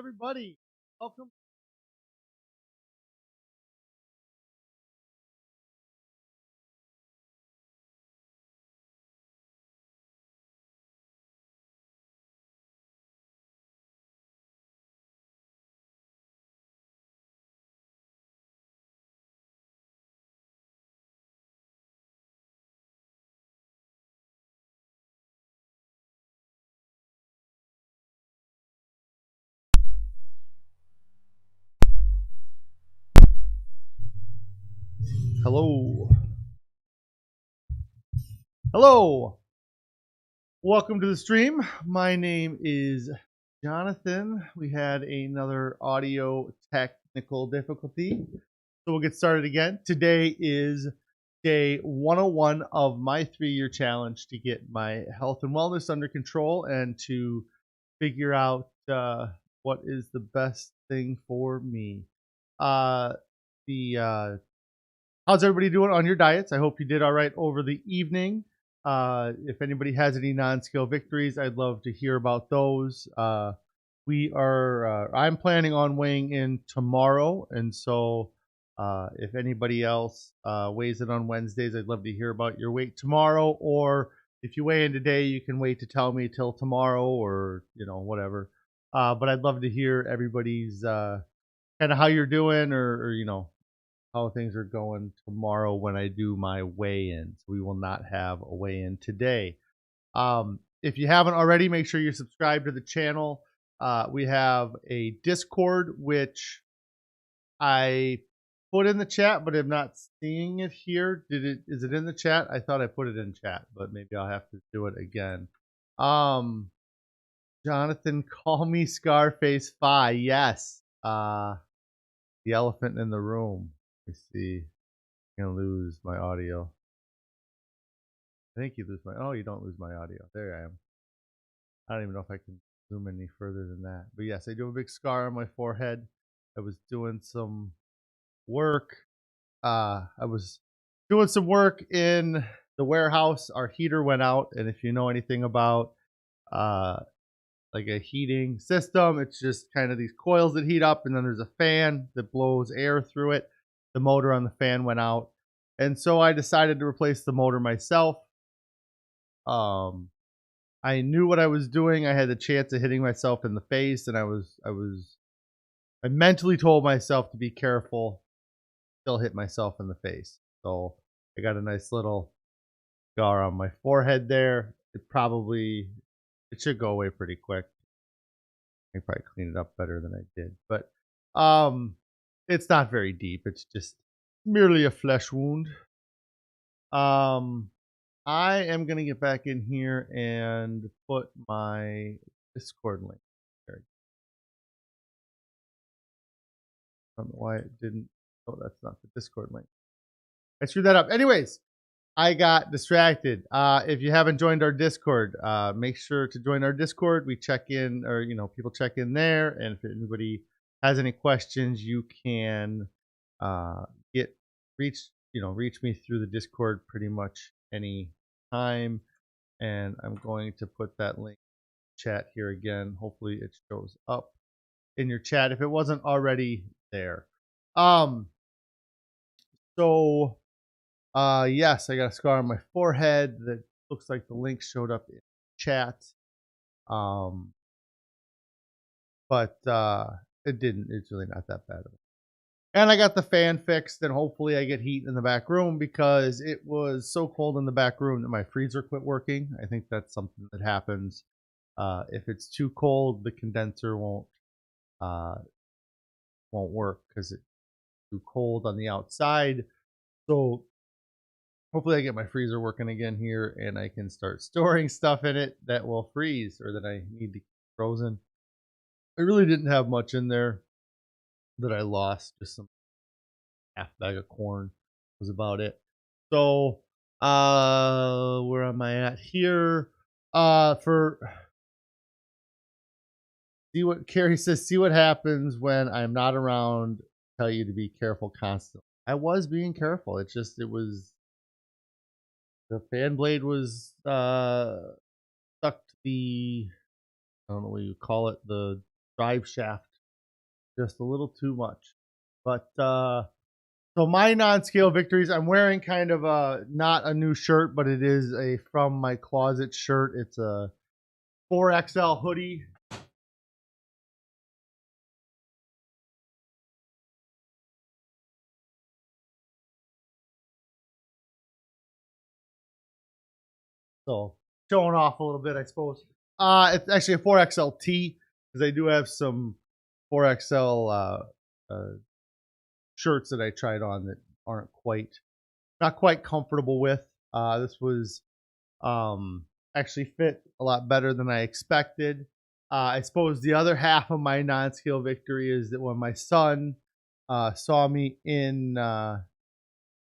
everybody. Welcome. Hello. Hello. Welcome to the stream. My name is Jonathan. We had another audio technical difficulty. So we'll get started again. Today is day 101 of my 3-year challenge to get my health and wellness under control and to figure out what is the best thing for me. The How's everybody doing on your diets? I hope you did all right over the evening. If anybody has any non-scale victories, I'd love to hear about those. I'm planning on weighing in tomorrow, and so if anybody else weighs in on Wednesdays, I'd love to hear about your weight tomorrow. Or if you weigh in today, you can wait to tell me till tomorrow, or whatever. But I'd love to hear everybody's kind of how you're doing, or how things are going tomorrow when I do my weigh-in. So we will not have a weigh-in today. If you haven't already, make sure you're subscribed to the channel. We have a Discord, which I put in the chat, but I'm not seeing it here. Is it in the chat? I thought I put it in chat, but maybe I'll have to do it again. Jonathan, call me Scarface Fi. Yes. The elephant in the room. Let me see. I'm gonna lose my audio. I think you lose my. Oh, you don't lose my audio. There I am. I don't even know if I can zoom any further than that. But yes, I do have a big scar on my forehead. I was doing some work. I was doing some work in the warehouse. Our heater went out, and if you know anything about uh, like a heating system, it's just kind of these coils that heat up, and then there's a fan that blows air through it. The motor on the fan went out, and so I decided to replace the motor myself. I knew what I was doing. I had the chance of hitting myself in the face, and I mentally told myself to be careful. Still hit myself in the face. So I got a nice little scar on my forehead there. It should go away pretty quick. I can probably clean it up better than I did, but it's not very deep. It's just merely a flesh wound. I am going to get back in here and put my Discord link there. I don't know why it didn't. Oh, that's not the Discord link. I screwed that up. Anyways, I got distracted. If you haven't joined our Discord, make sure to join our Discord. We check in, or people check in there. And if anybody has any questions, you can reach me through the Discord pretty much any time. And I'm going to put that link in chat here again. Hopefully it shows up in your chat if it wasn't already there. So yes, I got a scar on my forehead that looks like the link showed up in chat. But it didn't. It's really not that bad. And I got the fan fixed, and hopefully I get heat in the back room because it was so cold in the back room that my freezer quit working. I think that's something that happens. If it's too cold, the condenser won't work because it's too cold on the outside. So hopefully I get my freezer working again here, and I can start storing stuff in it that will freeze or that I need to keep frozen. I really didn't have much in there that I lost. Just some half bag of corn was about it. So where am I at here? For see what Carrie says, see what happens when I'm not around. Tell you to be careful constantly. I was being careful. It was the fan blade was stuck to the, I don't know what you call it, the drive shaft just a little too much. But so my non-scale victories, I'm wearing kind of a not a new shirt, but it is a from my closet shirt. It's a 4XL hoodie. So showing off a little bit, I suppose. It's actually a 4XL-T because I do have some 4XL shirts that I tried on that aren't quite not quite comfortable with. This was actually fit a lot better than I expected. I suppose the other half of my non-scale victory is that when my son saw me in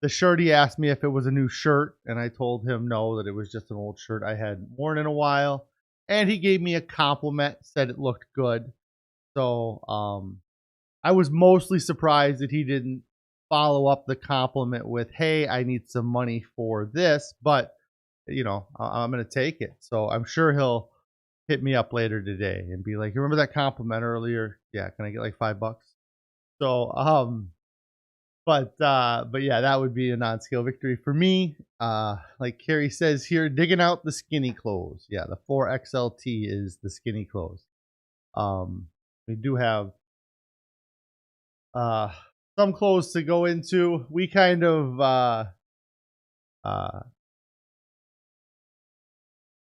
the shirt, he asked me if it was a new shirt, and I told him no, that it was just an old shirt I hadn't worn in a while. And he gave me a compliment, said it looked good. So I was mostly surprised that he didn't follow up the compliment with, "Hey, I need some money for this," but I'm going to take it. So I'm sure he'll hit me up later today and be like, "You remember that compliment earlier? Yeah, can I get like $5?" So but yeah, that would be a non-scale victory for me. Like Carrie says here, digging out the skinny clothes. Yeah, the 4XLT is the skinny clothes. Um, we do have uh some clothes to go into. We kind of uh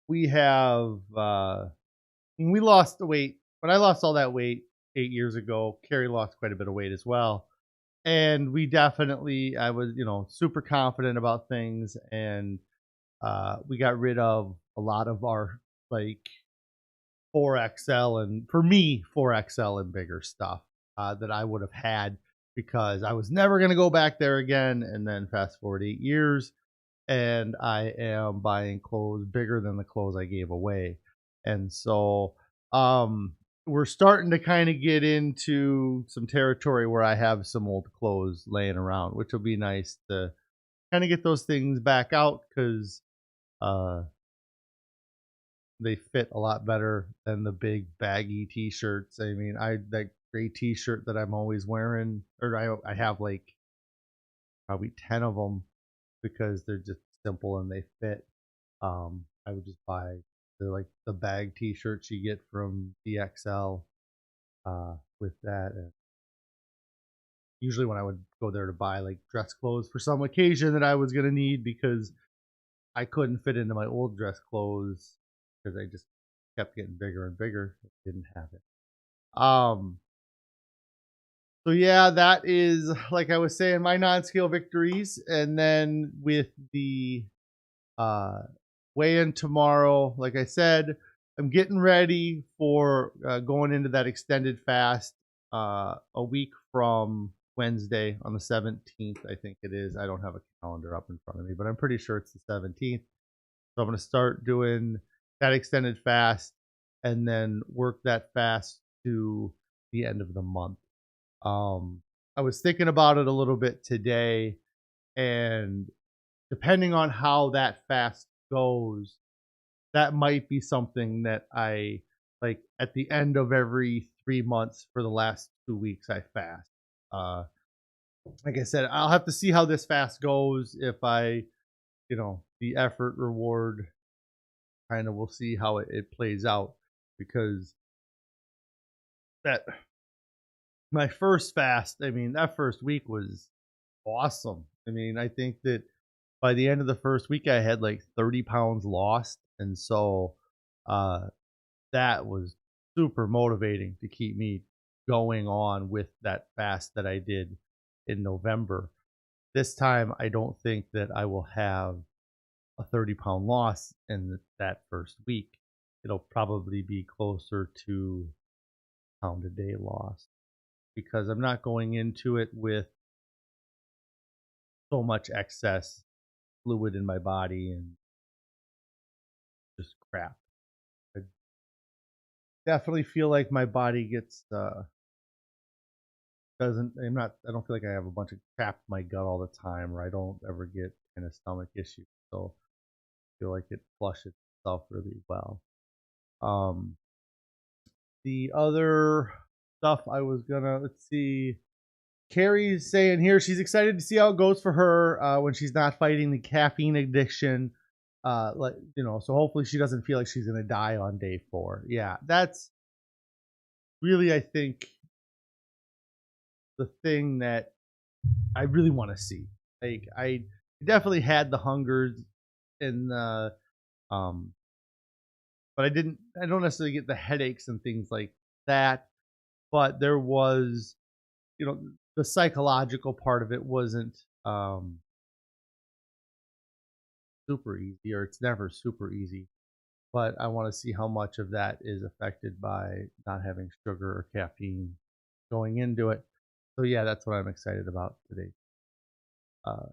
we have we lost the weight. When I lost all that weight 8 years ago, Carrie lost quite a bit of weight as well. And we definitely, I was, super confident about things. And we got rid of a lot of our like 4XL and for me, 4XL and bigger stuff that I would have had because I was never going to go back there again. And then fast forward 8 years, and I am buying clothes bigger than the clothes I gave away. And so we're starting to kind of get into some territory where I have some old clothes laying around, which will be nice to kind of get those things back out because uh, they fit a lot better than the big baggy t-shirts. I mean, that gray t-shirt that I'm always wearing, or I have like probably 10 of them because they're just simple and they fit. I would just buy the bag T-shirts you get from DXL with that. And usually, when I would go there to buy like dress clothes for some occasion that I was gonna need because I couldn't fit into my old dress clothes because I just kept getting bigger and bigger. I didn't have it. Um. So yeah, that is like I was saying, my non-scale victories, and then with the uh, weigh in tomorrow. Like I said, I'm getting ready for going into that extended fast a week from Wednesday on the 17th, I think it is. I don't have a calendar up in front of me, but I'm pretty sure it's the 17th. So I'm going to start doing that extended fast and then work that fast to the end of the month. Um, I was thinking about it a little bit today, and depending on how that fast goes, that might be something that I like at the end of every 3 months for the last 2 weeks I fast. Uh like I said, I'll have to see how this fast goes. If I, the effort reward kind of, we'll see how it plays out because that my first fast, I mean, that first week was awesome. I mean, I think that by the end of the first week I had like 30 pounds lost. And so uh that was super motivating to keep me going on with that fast that I did in November. This time, I don't think that I will have a 30-pound loss in that first week. It'll probably be closer to pound a day loss because I'm not going into it with so much excess fluid in my body and just crap. I definitely feel like my body gets doesn't I don't feel like I have a bunch of crap in my gut all the time, or I don't ever get kind of stomach issues. So I feel like it flushes itself really well. Um the other stuff I was gonna, let's see. Carrie's saying here she's excited to see how it goes for her when she's not fighting the caffeine addiction. Like so hopefully she doesn't feel like she's gonna die on day 4. Yeah, that's really I think the thing that I really want to see. Like I definitely had the hungers and the um, but I don't necessarily get the headaches and things like that. But there was the psychological part of it wasn't super easy, or it's never super easy. But I want to see how much of that is affected by not having sugar or caffeine going into it. So yeah, that's what I'm excited about today. Uh,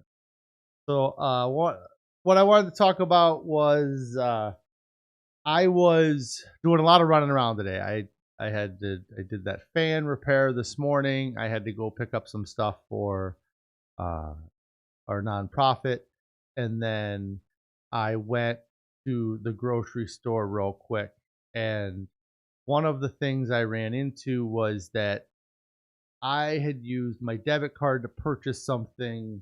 what I wanted to talk about was I was doing a lot of running around today. I did that fan repair this morning. I had to go pick up some stuff for uh, our nonprofit, and then I went to the grocery store real quick. And one of the things I ran into was that I had used my debit card to purchase something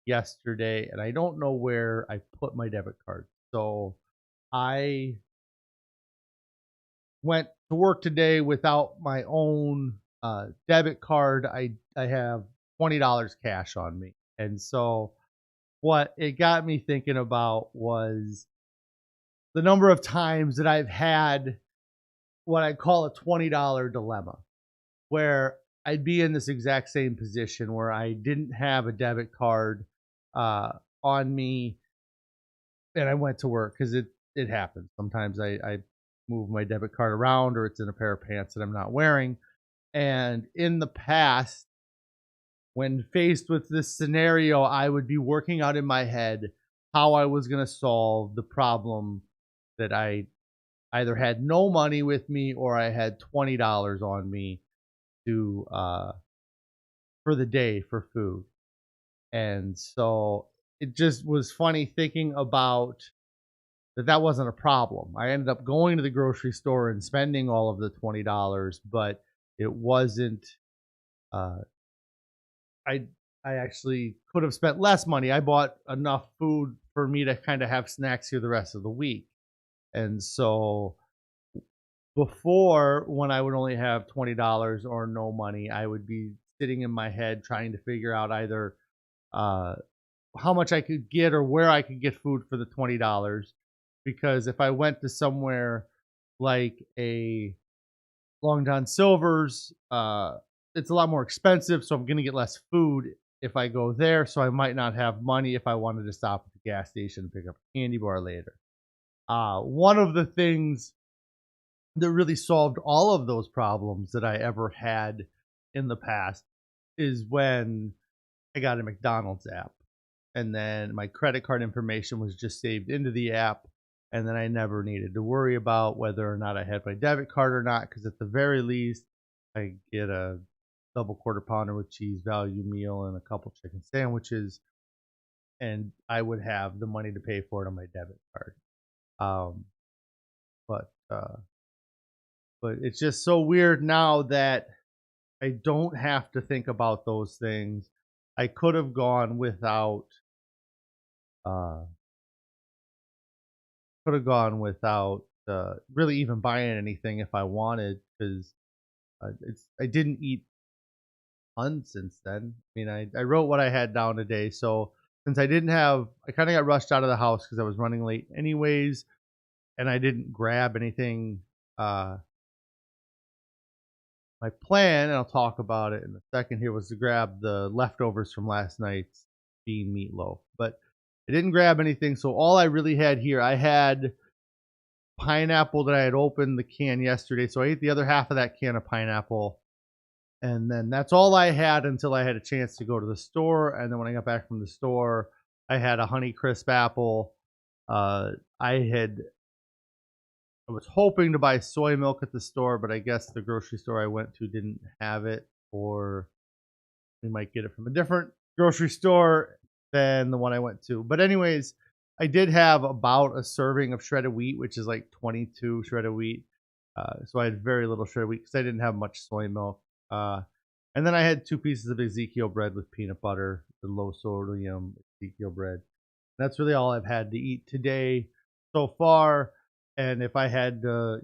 yesterday, and I don't know where I put my debit card. So I went to work today without my own debit card. I have $20 cash on me, and so what it got me thinking about was the number of times that I've had what I call a $20 dilemma, where I'd be in this exact same position where I didn't have a debit card uh, on me, and I went to work because it happens. Sometimes I move my debit card around, or it's in a pair of pants that I'm not wearing. And in the past, when faced with this scenario, I would be working out in my head how I was going to solve the problem that I either had no money with me or I had $20 on me to for the day for food. And so it just was funny thinking about that wasn't a problem. I ended up going to the grocery store and spending all of the $20, but it wasn't uh I I actually could have spent less money. I bought enough food for me to kind of have snacks here the rest of the week. And so before, when I would only have $20 or no money, I would be sitting in my head trying to figure out either uh, how much I could get or where I could get food for the $20. Because if I went to somewhere like a Long John Silver's, it's a lot more expensive, so I'm going to get less food if I go there. So I might not have money if I wanted to stop at the gas station and pick up a candy bar later. One of the things that really solved all of those problems that I ever had in the past is when I got a McDonald's app. And then my credit card information was just saved into the app. And then I never needed to worry about whether or not I had my debit card or not. Because at the very least, I get a double quarter pounder with cheese value meal and a couple chicken sandwiches. And I would have the money to pay for it on my debit card. Um, but uh, but it's just so weird now that I don't have to think about those things. I could have gone without uh really even buying anything if I wanted, because it's I didn't eat tons since then. I mean, I wrote what I had down today, so since I kind of got rushed out of the house because I was running late anyways, and I didn't grab anything. My plan, and I'll talk about it in a second here, was to grab the leftovers from last night's bean meatloaf. But I didn't grab anything, so all I really had here, I had pineapple that I had opened the can yesterday. So I ate the other half of that can of pineapple. And then that's all I had until I had a chance to go to the store. And then when I got back from the store, I had a Honey Crisp apple. Uh, I had I was hoping to buy soy milk at the store, but I guess the grocery store I went to didn't have it, or we might get it from a different grocery store than the one I went to. But anyways, I did have about a serving of shredded wheat, which is like 22 shredded wheat. So I had very little shredded wheat because I didn't have much soy milk. Uh, and then I had 2 pieces of Ezekiel bread with peanut butter, the low sodium Ezekiel bread. That's really all I've had to eat today so far. And if I had, the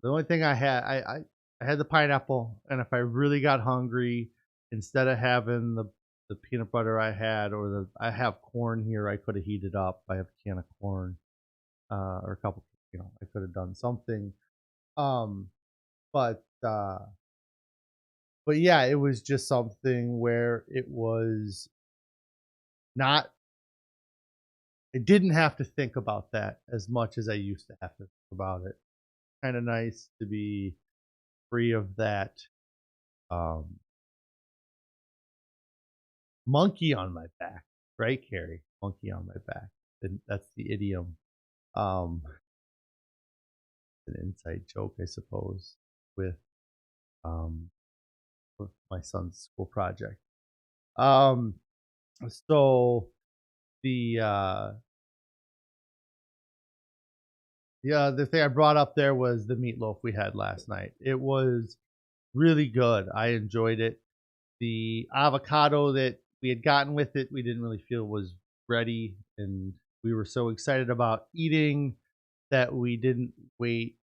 only thing I had the pineapple. And if I really got hungry, instead of having the peanut butter I have corn here, I could have heated up. I have a can of corn, or a couple, I could have done something. Um, but, uh, but yeah, it was just something where it was not I didn't have to think about that as much as I used to have to think about it. Kind of nice to be free of that um, monkey on my back, right, Carrie? Monkey on my back. And that's the idiom. Um, an inside joke, I suppose, with um, with my son's school project. Um, so the yeah, the thing I brought up there was the meatloaf we had last night. It was really good. I enjoyed it. The avocado that we had gotten with it, we didn't really feel was ready, and we were so excited about eating that we didn't wait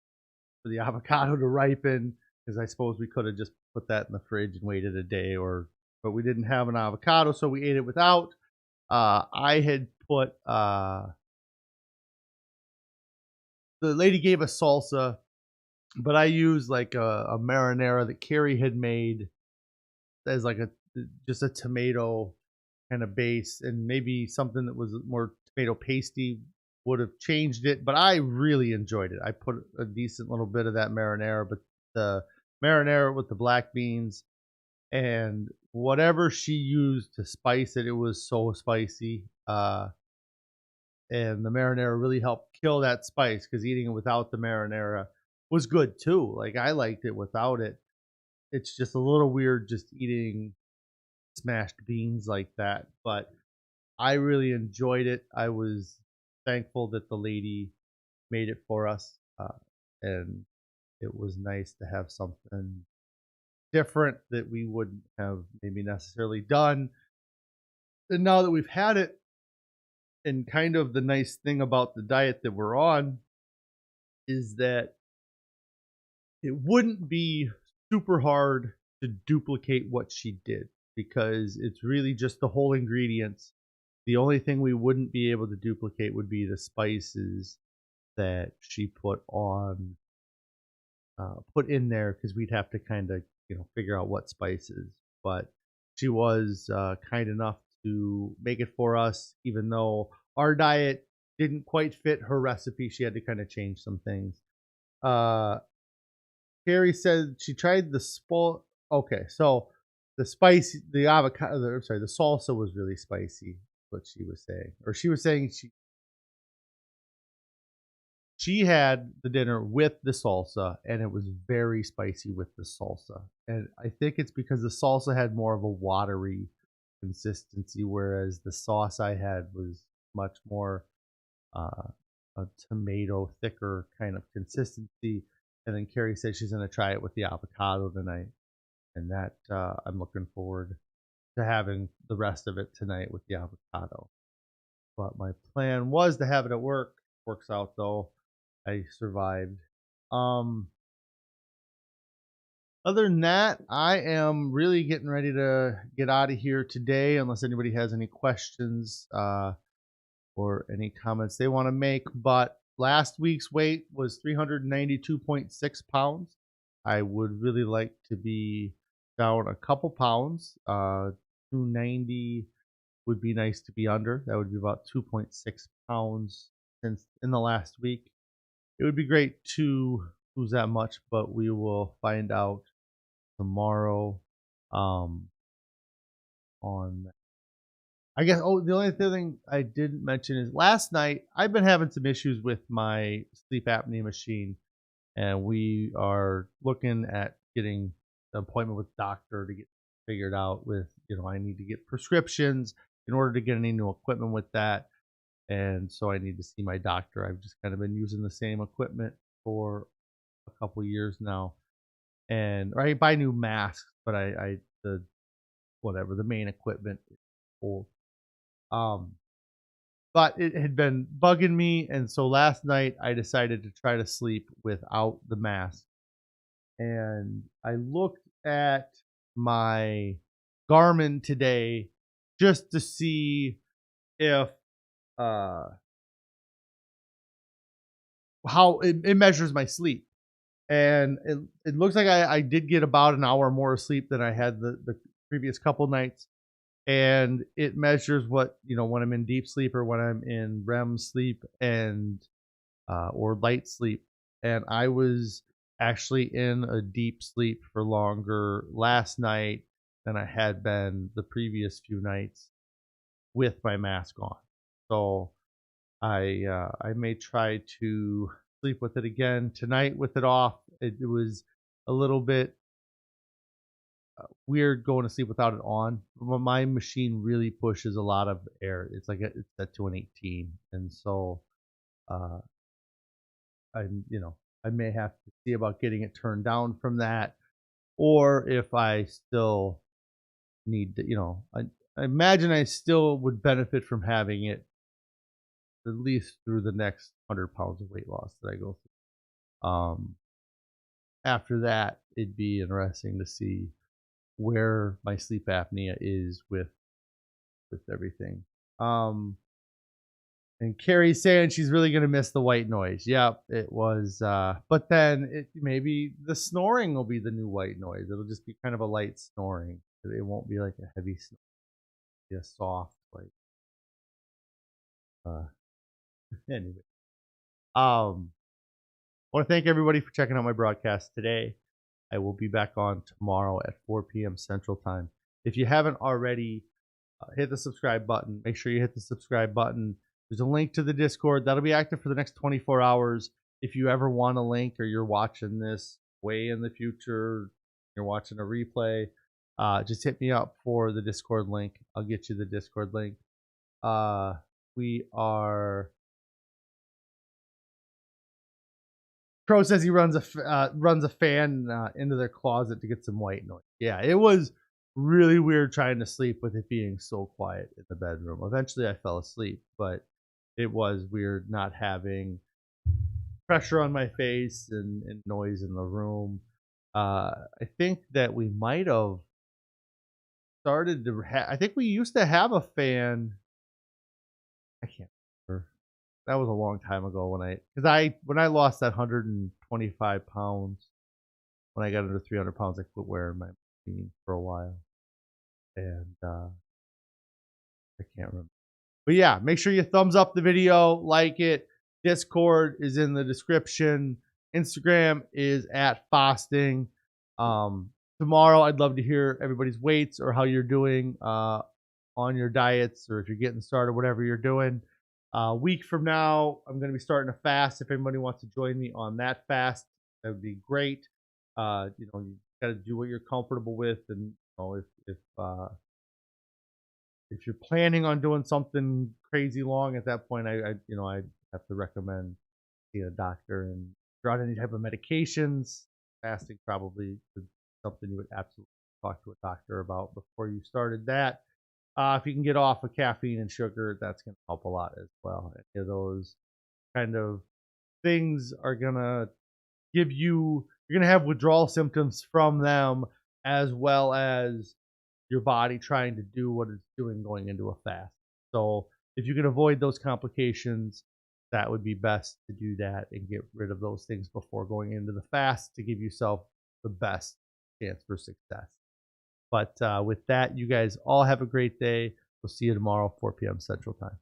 for the avocado to ripen, because I suppose we could have just put that in the fridge and waited a day, but we didn't have an avocado, so we ate it without. I had put the lady gave us salsa, but I used like a marinara that Carrie had made as like a just a tomato kind of base, and maybe something that was more tomato pasty would have changed it, but I really enjoyed it. I put a decent little bit of that marinara, but the marinara with the black beans and whatever she used to spice it, it was so spicy. And the marinara really helped kill that spice, because eating it without the marinara was good too. Like, I liked it without it. It's just a little weird just eating smashed beans like that, but I really enjoyed it. I was thankful that the lady made it for us, and it was nice to have something different that we wouldn't have maybe necessarily done. And now that we've had it, and kind of the nice thing about the diet that we're on is that it wouldn't be super hard to duplicate what she did, because it's really just the whole ingredients. The only thing we wouldn't be able to duplicate would be the spices that she put in there, because we'd have to kind of figure out what spices. But she was kind enough to make it for us, even though our diet didn't quite fit her recipe. She had to kind of change some things. Uh, Carrie said she tried the spol. Okay, so the avocado. I'm sorry, the salsa was really spicy. What she was saying, or she was saying she had the dinner with the salsa, and it was very spicy with the salsa. And I think it's because the salsa had more of a watery consistency, whereas the sauce I had was much more uh, a tomato, thicker kind of consistency. And then Carrie said she's going to try it with the avocado tonight, and that I'm looking forward to having the rest of it tonight with the avocado. But my plan was to have it at work. Works out though. I survived. Um, Other than that, I am really getting ready to get out of here today, unless anybody has any questions or any comments they want to make. But last week's weight was 392.6 pounds. I would really like to be down a couple pounds. 290 would be nice to be under. That would be about 2.6 pounds since in the last week. It would be great to lose that much, but we will find out tomorrow. Um, on I guess. Oh, the only other thing I didn't mention is last night I've been having some issues with my sleep apnea machine, and we are looking at getting an appointment with doctor to get figured out. With I need to get prescriptions in order to get any new equipment with that, and so I need to see my doctor. I've just kind of been using the same equipment for a couple years now, and or I buy new masks, but I the whatever the main equipment is old. Um, but it had been bugging me, and so last night I decided to try to sleep without the mask. And I looked at my Garmin today just to see if uh how it measures my sleep. And it looks like I did get about an hour more sleep than I had the previous couple nights. And it measures what, when I'm in deep sleep or when I'm in REM sleep and or light sleep. And I was actually in a deep sleep for longer last night than I had been the previous few nights with my mask on. So I may try to sleep with it again tonight with it off. It was a little bit weird going to sleep without it on. My machine really pushes a lot of air. It's like it's set to an 18, and so uh, I may have to see about getting it turned down from that, or if I still need to, I imagine I still would benefit from having it at least through the next 100 pounds of weight loss that I go through. After that, it'd be interesting to see where my sleep apnea is with everything. Um, and Carrie's saying she's really gonna miss the white noise. Yep, it was. But then maybe the snoring will be the new white noise. It'll just be kind of a light snoring. It won't be like a heavy, be a soft like. Uh, anyway, I want to thank everybody for checking out my broadcast today. I will be back on tomorrow at 4 p.m. Central Time. If you haven't already, hit the subscribe button. Make sure you hit the subscribe button. There's a link to the Discord that'll be active for the next 24 hours. If you ever want a link or you're watching this way in the future, you're watching a replay, just hit me up for the Discord link. I'll get you the Discord link. We are. Pro says he runs a fan into their closet to get some white noise. Yeah, it was really weird trying to sleep with it being so quiet in the bedroom. Eventually, I fell asleep, but it was weird not having pressure on my face and noise in the room. I think that we might have started to. I think we used to have a fan. I can't remember. That was a long time ago when I lost that 125 pounds. When I got under 300 pounds, I quit wearing my machine for a while, and I can't remember. But yeah, make sure you thumbs up the video, like it. Discord is in the description. Instagram is at Fasting. Tomorrow, I'd love to hear everybody's weights or how you're doing on your diets, or if you're getting started, whatever you're doing. A week from now, I'm going to be starting a fast. If anybody wants to join me on that fast, that would be great. You got to do what you're comfortable with, and if you're planning on doing something crazy long at that point, I have to recommend seeing a doctor. And if you're on any type of medications, fasting probably is something you would absolutely talk to a doctor about before you started that. If you can get off of caffeine and sugar, that's going to help a lot as well. Any of those kind of things are going to you're going to have withdrawal symptoms from them, as well as your body trying to do what it's doing going into a fast. So if you can avoid those complications, that would be best to do that and get rid of those things before going into the fast to give yourself the best chance for success. But with that, you guys all have a great day. We'll see you tomorrow, 4 p.m. Central Time.